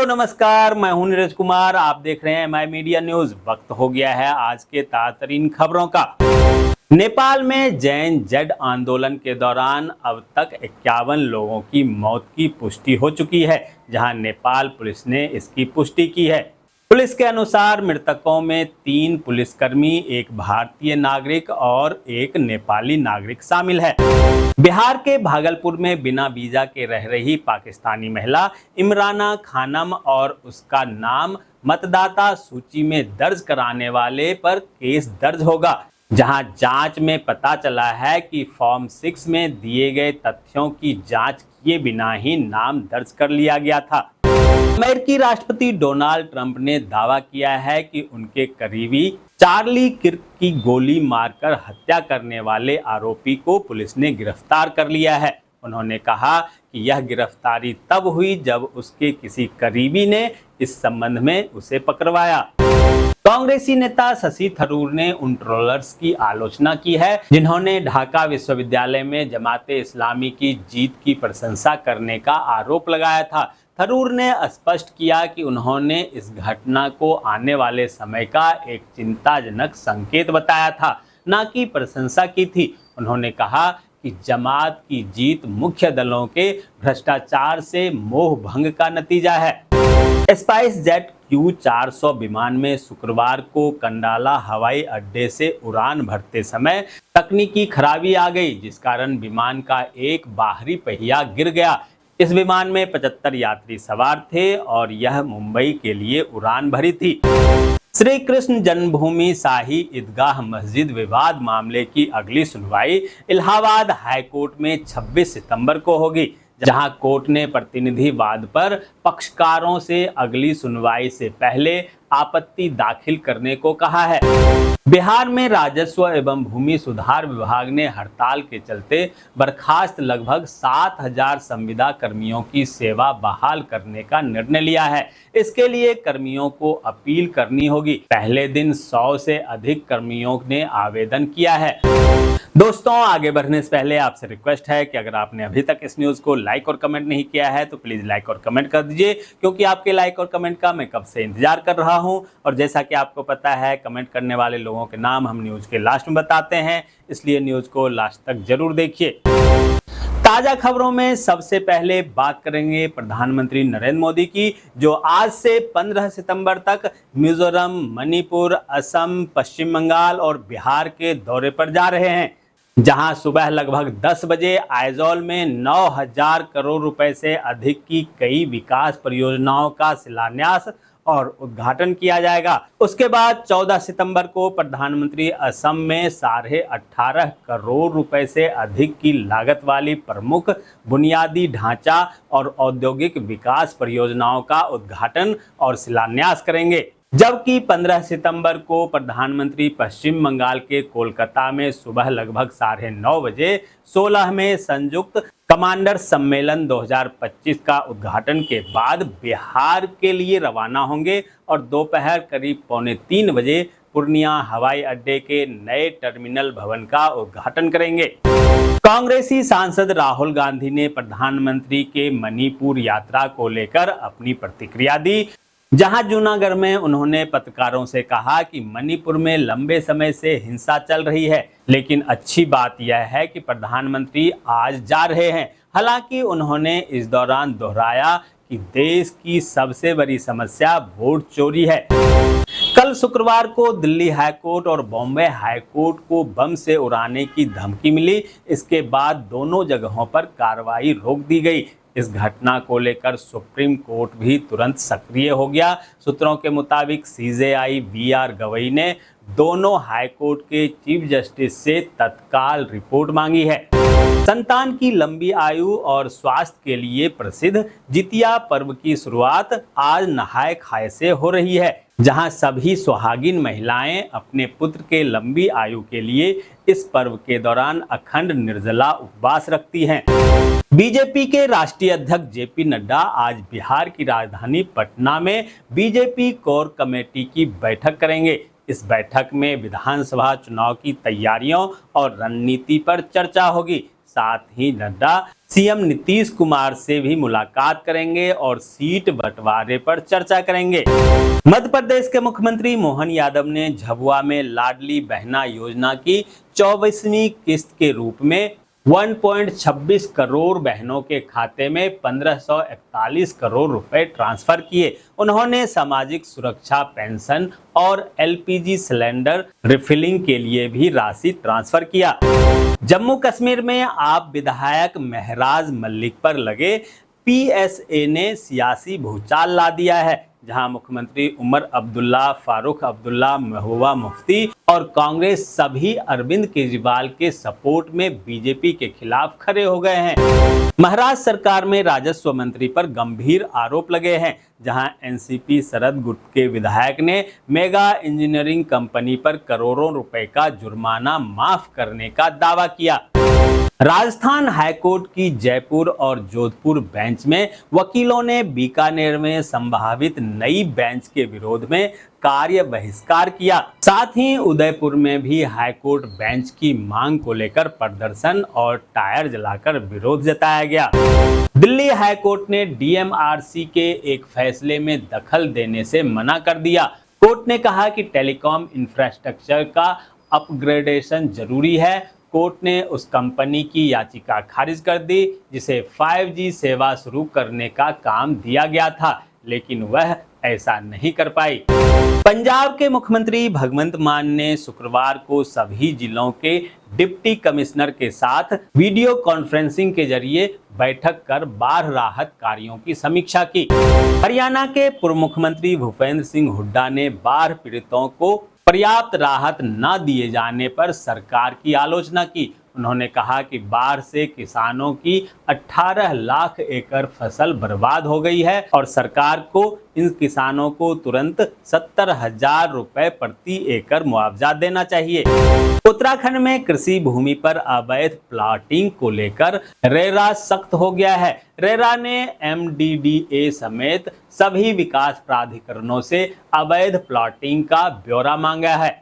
नमस्कार, मैं हूं नीरज कुमार। आप देख रहे हैं माय मीडिया न्यूज। वक्त हो गया है आज के ताज़ा खबरों का। नेपाल में जैन जेड आंदोलन के दौरान अब तक 51 लोगों की मौत की पुष्टि हो चुकी है, जहां नेपाल पुलिस ने इसकी पुष्टि की है। पुलिस के अनुसार मृतकों में 3 पुलिसकर्मी, एक भारतीय नागरिक और एक नेपाली नागरिक शामिल है। बिहार के भागलपुर में बिना वीजा के रह रही पाकिस्तानी महिला इमराना खानम और उसका नाम मतदाता सूची में दर्ज कराने वाले पर केस दर्ज होगा, जहां जांच में पता चला है कि फॉर्म 6 में दिए गए तथ्यों की जांच किए बिना ही नाम दर्ज कर लिया गया था। अमेरिकी राष्ट्रपति डोनाल्ड ट्रंप ने दावा किया है कि उनके करीबी चार्ली किर्क की गोली मारकर हत्या करने वाले आरोपी को पुलिस ने गिरफ्तार कर लिया है। उन्होंने कहा कि यह गिरफ्तारी तब हुई जब उसके किसी करीबी ने इस संबंध में उसे पकड़वाया। कांग्रेसी नेता शशि थरूर ने उन ट्रोलर्स की आलोचना की है जिन्होंने ढाका विश्वविद्यालय में जमाते इस्लामी की जीत की प्रशंसा करने का आरोप लगाया था। थरूर ने स्पष्ट किया कि उन्होंने इस घटना को आने वाले समय का एक चिंताजनक संकेत बताया था, न कि प्रशंसा की थी। उन्होंने कहा कि जमात की जीत मुख्य दलों के भ्रष्टाचार से मोह भंग का नतीजा है। स्पाइस जेट Q400 विमान में शुक्रवार को कंडाला हवाई अड्डे से उड़ान भरते समय तकनीकी खराबी आ गई, जिस कारण विमान का एक बाहरी पहिया गिर गया। इस विमान में 75 यात्री सवार थे और यह मुंबई के लिए उड़ान भरी थी। श्री कृष्ण जन्मभूमि शाही ईदगाह मस्जिद विवाद मामले की अगली सुनवाई इलाहाबाद हाईकोर्ट में 26 सितंबर को होगी, जहां कोर्ट ने प्रतिनिधिवाद पर पक्षकारों से अगली सुनवाई से पहले आपत्ति दाखिल करने को कहा है। बिहार में राजस्व एवं भूमि सुधार विभाग ने हड़ताल के चलते बर्खास्त लगभग 7,000 संविदा कर्मियों की सेवा बहाल करने का निर्णय लिया है। इसके लिए कर्मियों को अपील करनी होगी। पहले दिन 100 से अधिक कर्मियों ने आवेदन किया है। दोस्तों, आगे बढ़ने से पहले आपसे रिक्वेस्ट है कि अगर आपने अभी तक इस न्यूज़ को लाइक और कमेंट नहीं किया है तो प्लीज़ लाइक और कमेंट कर दीजिए, क्योंकि आपके लाइक और कमेंट का मैं कब से इंतजार कर रहा हूं। और जैसा कि आपको पता है, कमेंट करने वाले लोगों के नाम हम न्यूज़ के लास्ट में बताते हैं, इसलिए न्यूज़ को लास्ट तक जरूर देखिए। ताजा खबरों में सबसे पहले बात करेंगे प्रधानमंत्री नरेंद्र मोदी की, जो आज से 15 सितंबर तक मिजोरम, मणिपुर, असम, पश्चिम बंगाल और बिहार के दौरे पर जा रहे हैं, जहां सुबह लगभग 10 बजे आइजॉल में 9,000 करोड़ रुपए से अधिक की कई विकास परियोजनाओं का शिलान्यास और उद्घाटन किया जाएगा। उसके बाद 14 सितंबर को प्रधानमंत्री असम में 18.5 करोड़ रुपए से अधिक की लागत वाली प्रमुख बुनियादी ढांचा और औद्योगिक विकास परियोजनाओं का उद्घाटन और शिलान्यास करेंगे। जबकि 15 सितंबर को प्रधानमंत्री पश्चिम बंगाल के कोलकाता में सुबह लगभग 9:30 बजे 16वें संयुक्त कमांडर सम्मेलन 2025 का उद्घाटन के बाद बिहार के लिए रवाना होंगे और दोपहर करीब 2:45 बजे पूर्णिया हवाई अड्डे के नए टर्मिनल भवन का उद्घाटन करेंगे। कांग्रेसी सांसद राहुल गांधी ने प्रधानमंत्री के मणिपुर यात्रा को लेकर अपनी प्रतिक्रिया दी, जहां जूनागढ़ में उन्होंने पत्रकारों से कहा कि मणिपुर में लंबे समय से हिंसा चल रही है, लेकिन अच्छी बात यह है कि प्रधानमंत्री आज जा रहे हैं। हालांकि उन्होंने इस दौरान दोहराया कि देश की सबसे बड़ी समस्या वोट चोरी है। कल शुक्रवार को दिल्ली हाईकोर्ट और बॉम्बे हाईकोर्ट को बम से उड़ाने की धमकी मिली। इसके बाद दोनों जगहों पर कार्रवाई रोक दी गई। इस घटना को लेकर सुप्रीम कोर्ट भी तुरंत सक्रिय हो गया। सूत्रों के मुताबिक CJI VR गवई ने दोनों हाईकोर्ट के चीफ जस्टिस से तत्काल रिपोर्ट मांगी है। संतान की लंबी आयु और स्वास्थ्य के लिए प्रसिद्ध जितिया पर्व की शुरुआत आज नहाय खाए से हो रही है, जहां सभी सुहागिन महिलाएं अपने पुत्र के लंबी आयु के लिए इस पर्व के दौरान अखंड निर्जला उपवास रखती हैं। बीजेपी के राष्ट्रीय अध्यक्ष JP नड्डा आज बिहार की राजधानी पटना में बीजेपी कोर कमेटी की बैठक करेंगे। इस बैठक में विधानसभा चुनाव की तैयारियों और रणनीति पर चर्चा होगी। साथ ही नड्डा सीएम नीतीश कुमार से भी मुलाकात करेंगे और सीट बंटवारे पर चर्चा करेंगे। मध्य प्रदेश के मुख्यमंत्री मोहन यादव ने झाबुआ में लाडली बहना योजना की 24वीं किस्त के रूप में 1.26 करोड़ बहनों के खाते में 1541 करोड़ रुपए ट्रांसफर किए। उन्होंने सामाजिक सुरक्षा पेंशन और एलपीजी सिलेंडर रिफिलिंग के लिए भी राशि ट्रांसफर किया। जम्मू कश्मीर में आप विधायक महराज मलिक पर लगे पीएसए ने सियासी भूचाल ला दिया है, जहां मुख्यमंत्री उमर अब्दुल्ला, फारूक अब्दुल्ला, महबूबा मुफ्ती और कांग्रेस सभी अरविंद केजरीवाल के सपोर्ट में बीजेपी के खिलाफ खड़े हो गए हैं। महाराष्ट्र सरकार में राजस्व मंत्री पर गंभीर आरोप लगे हैं, जहां एनसीपी शरद गुट के विधायक ने मेगा इंजीनियरिंग कंपनी पर करोड़ों रुपए का जुर्माना माफ करने का दावा किया। राजस्थान हाईकोर्ट की जयपुर और जोधपुर बेंच में वकीलों ने बीकानेर में संभावित नई बेंच के विरोध में कार्य बहिष्कार किया। साथ ही उदयपुर में भी हाईकोर्ट बेंच की मांग को लेकर प्रदर्शन और टायर जलाकर विरोध जताया गया। दिल्ली हाईकोर्ट ने डीएमआरसी के एक फैसले में दखल देने से मना कर दिया। कोर्ट ने कहा कि टेलीकॉम इंफ्रास्ट्रक्चर का अपग्रेडेशन जरूरी है। कोर्ट ने उस कंपनी की याचिका खारिज कर दी जिसे 5G सेवा शुरू करने का काम दिया गया था, लेकिन वह ऐसा नहीं कर पाई। पंजाब के मुख्यमंत्री भगवंत मान ने शुक्रवार को सभी जिलों के डिप्टी कमिश्नर के साथ वीडियो कॉन्फ्रेंसिंग के जरिए बैठक कर बाढ़ राहत कार्यों की समीक्षा की। हरियाणा के पूर्व मुख्यमंत्री भूपेंद्र सिंह हुड्डा ने बाढ़ पीड़ितों को पर्याप्त राहत न दिए जाने पर सरकार की आलोचना की। उन्होंने कहा कि बाढ़ से किसानों की 18 लाख एकड़ फसल बर्बाद हो गई है और सरकार को इन किसानों को तुरंत 70,000 रुपए प्रति एकड़ मुआवजा देना चाहिए। उत्तराखंड में कृषि भूमि पर अवैध प्लॉटिंग को लेकर रेरा सख्त हो गया है। रेरा ने एमडीडीए समेत सभी विकास प्राधिकरणों से अवैध प्लॉटिंग का ब्यौरा मांगा है।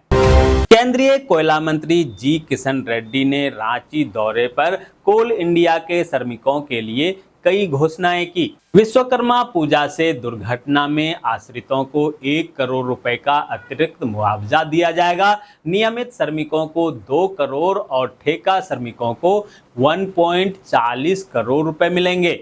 केंद्रीय कोयला मंत्री जी किशन रेड्डी ने रांची दौरे पर कोल इंडिया के श्रमिकों के लिए कई घोषणाएं की। विश्वकर्मा पूजा से दुर्घटना में आश्रितों को 1 करोड़ रुपए का अतिरिक्त मुआवजा दिया जाएगा। नियमित श्रमिकों को 2 करोड़ और ठेका श्रमिकों को 1.40 करोड़ रुपए मिलेंगे।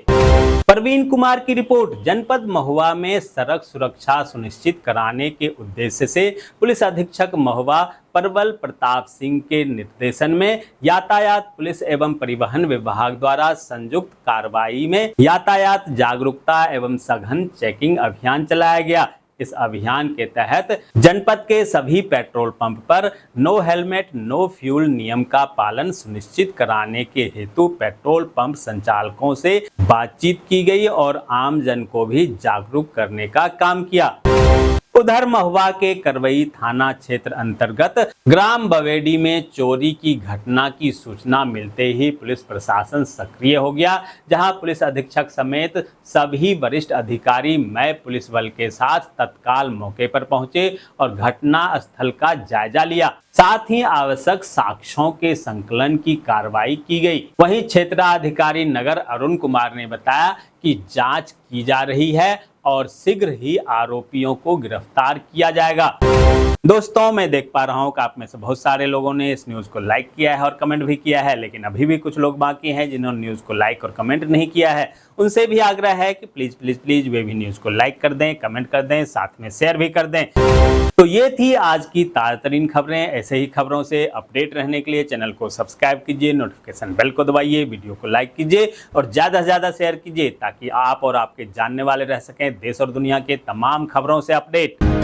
प्रवीण कुमार की रिपोर्ट। जनपद महुआ में सड़क सुरक्षा सुनिश्चित कराने के उद्देश्य से पुलिस अधीक्षक महुआ परवल प्रताप सिंह के निर्देशन में यातायात पुलिस एवं परिवहन विभाग द्वारा संयुक्त कार्रवाई में यातायात जागरूकता एवं सघन चेकिंग अभियान चलाया गया। इस अभियान के तहत जनपद के सभी पेट्रोल पंप पर नो हेलमेट नो फ्यूल नियम का पालन सुनिश्चित कराने के हेतु पेट्रोल पंप संचालकों से बातचीत की गई और आम जन को भी जागरूक करने का काम किया। उधर महुआ के करवई थाना क्षेत्र अंतर्गत ग्राम बवेडी में चोरी की घटना की सूचना मिलते ही पुलिस प्रशासन सक्रिय हो गया, जहां पुलिस अधीक्षक समेत सभी वरिष्ठ अधिकारी मय पुलिस बल के साथ तत्काल मौके पर पहुंचे और घटना स्थल का जायजा लिया। साथ ही आवश्यक साक्ष्यों के संकलन की कार्रवाई की गई। वहीं क्षेत्राधिकारी नगर अरुण कुमार ने बताया कि जांच की जा रही है और शीघ्र ही आरोपियों को गिरफ्तार किया जाएगा। दोस्तों, मैं देख पा रहा हूं कि आप में से बहुत सारे लोगों ने इस न्यूज़ को लाइक किया है और कमेंट भी किया है, लेकिन अभी भी कुछ लोग बाकी हैं जिन्होंने न्यूज़ को लाइक और कमेंट नहीं किया है। उनसे भी आग्रह है कि प्लीज़ प्लीज़ प्लीज़ वे भी न्यूज़ को लाइक कर दें, कमेंट कर दें, साथ में शेयर भी कर दें। तो ये थी आज की ताज़ा तरीन खबरें। ऐसे ही खबरों से अपडेट रहने के लिए चैनल को सब्सक्राइब कीजिए, नोटिफिकेशन बेल को दबाइए, वीडियो को लाइक कीजिए और ज़्यादा से ज़्यादा शेयर कीजिए ताकि आप और आपके जानने वाले रह सकें देश और दुनिया के तमाम खबरों से अपडेट।